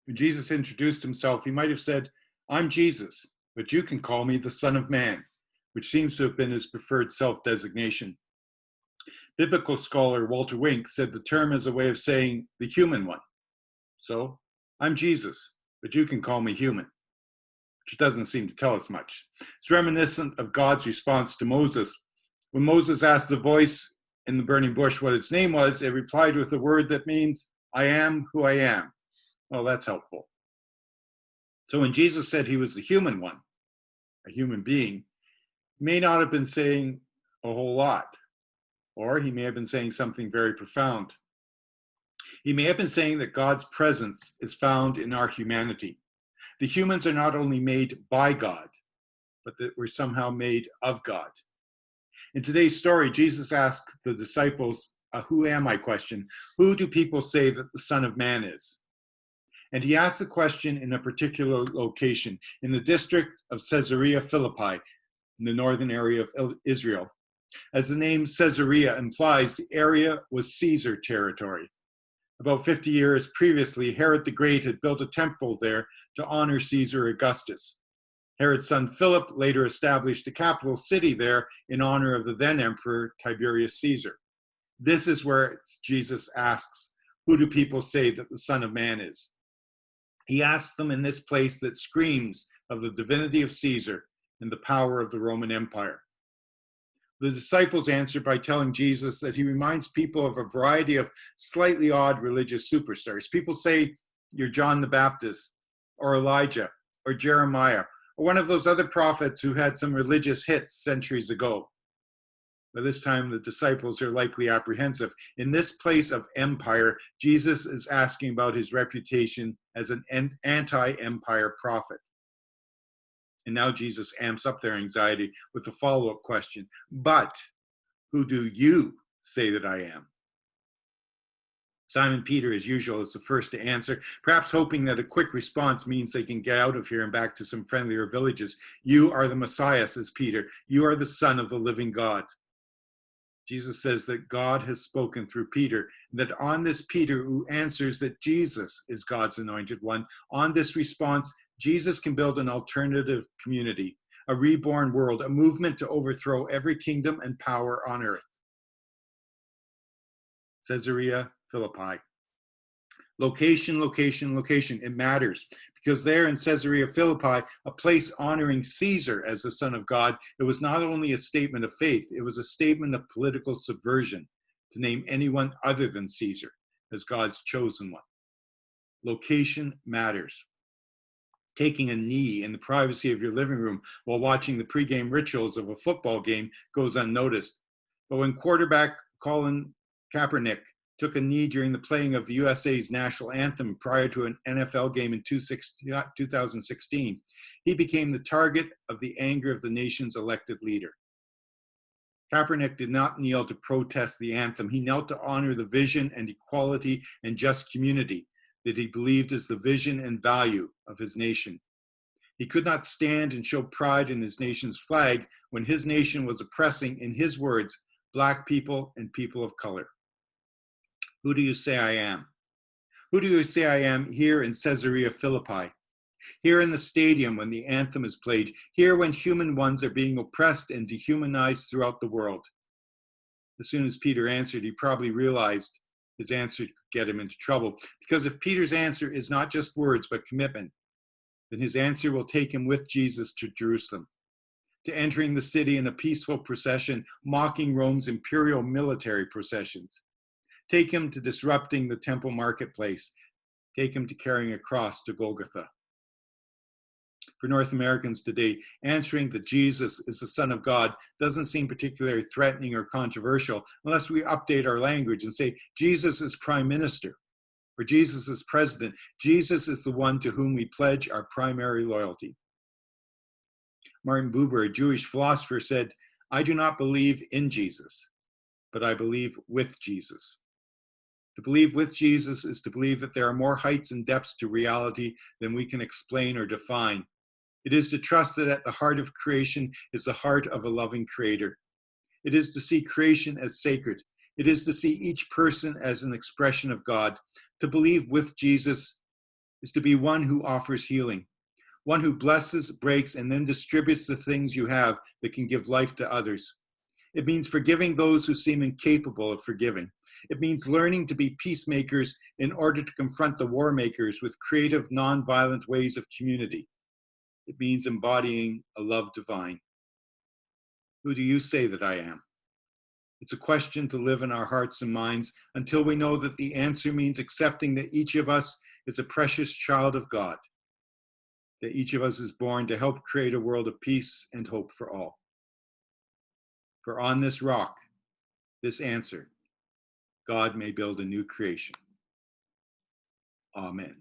When Jesus introduced himself, he might have said, "I'm Jesus, but you can call me the Son of Man," which seems to have been his preferred self-designation. Biblical scholar Walter Wink said the term is a way of saying the human one. So, I'm Jesus, but you can call me human, which doesn't seem to tell us much. It's reminiscent of God's response to Moses. When Moses asked the voice in the burning bush what its name was, it replied with a word that means, "I am who I am." Well, that's helpful. So when Jesus said he was the human one, a human being, he may not have been saying a whole lot, or he may have been saying something very profound. He may have been saying that God's presence is found in our humanity. The humans are not only made by God, but that we're somehow made of God. In today's story, Jesus asked the disciples a "who am I" question. Who do people say that the Son of Man is? And he asked the question in a particular location, in the district of Caesarea Philippi, in the northern area of Israel. As the name Caesarea implies, the area was Caesar territory. About 50 years previously, Herod the Great had built a temple there to honor Caesar Augustus. Herod's son Philip later established a capital city there in honor of the then emperor Tiberius Caesar. This is where Jesus asks, who do people say that the Son of Man is? He asks them in this place that screams of the divinity of Caesar and the power of the Roman Empire. The disciples answer by telling Jesus that he reminds people of a variety of slightly odd religious superstars. People say you're John the Baptist, or Elijah, or Jeremiah, or one of those other prophets who had some religious hits centuries ago. By this time, the disciples are likely apprehensive. In this place of empire, Jesus is asking about his reputation as an anti-empire prophet. And now Jesus amps up their anxiety with a follow-up question. But who do you say that I am? Simon Peter, as usual, is the first to answer, perhaps hoping that a quick response means they can get out of here and back to some friendlier villages. You are the Messiah, says Peter. You are the Son of the living God. Jesus says that God has spoken through Peter, and that on this Peter, who answers that Jesus is God's anointed one, on this response, Jesus can build an alternative community, a reborn world, a movement to overthrow every kingdom and power on earth. Caesarea Philippi. Location, location, location. It matters because there in Caesarea Philippi, a place honoring Caesar as the Son of God, it was not only a statement of faith, it was a statement of political subversion to name anyone other than Caesar as God's chosen one. Location matters. Taking a knee in the privacy of your living room while watching the pregame rituals of a football game goes unnoticed. But when quarterback Colin Kaepernick took a knee during the playing of the USA's national anthem prior to an NFL game in 2016, he became the target of the anger of the nation's elected leader. Kaepernick did not kneel to protest the anthem. He knelt to honor the vision and equality and just community that he believed is the vision and value of his nation. He could not stand and show pride in his nation's flag when his nation was oppressing, in his words, Black people and people of color. Who do you say I am? Who do you say I am here in Caesarea Philippi? Here in the stadium when the anthem is played, here when human ones are being oppressed and dehumanized throughout the world. As soon as Peter answered, he probably realized his answer could get him into trouble. Because if Peter's answer is not just words, but commitment, then his answer will take him with Jesus to Jerusalem, to entering the city in a peaceful procession, mocking Rome's imperial military processions. Take him to disrupting the temple marketplace. Take him to carrying a cross to Golgotha. For North Americans today, answering that Jesus is the Son of God doesn't seem particularly threatening or controversial unless we update our language and say, Jesus is Prime Minister, or Jesus is President. Jesus is the one to whom we pledge our primary loyalty. Martin Buber, a Jewish philosopher, said, I do not believe in Jesus, but I believe with Jesus. To believe with Jesus is to believe that there are more heights and depths to reality than we can explain or define. It is to trust that at the heart of creation is the heart of a loving creator. It is to see creation as sacred. It is to see each person as an expression of God. To believe with Jesus is to be one who offers healing, one who blesses, breaks, and then distributes the things you have that can give life to others. It means forgiving those who seem incapable of forgiving. It means learning to be peacemakers in order to confront the war makers with creative, nonviolent ways of community. It means embodying a love divine. Who do you say that I am? It's a question to live in our hearts and minds until we know that the answer means accepting that each of us is a precious child of God, that each of us is born to help create a world of peace and hope for all. For on this rock, this answer, God may build a new creation. Amen.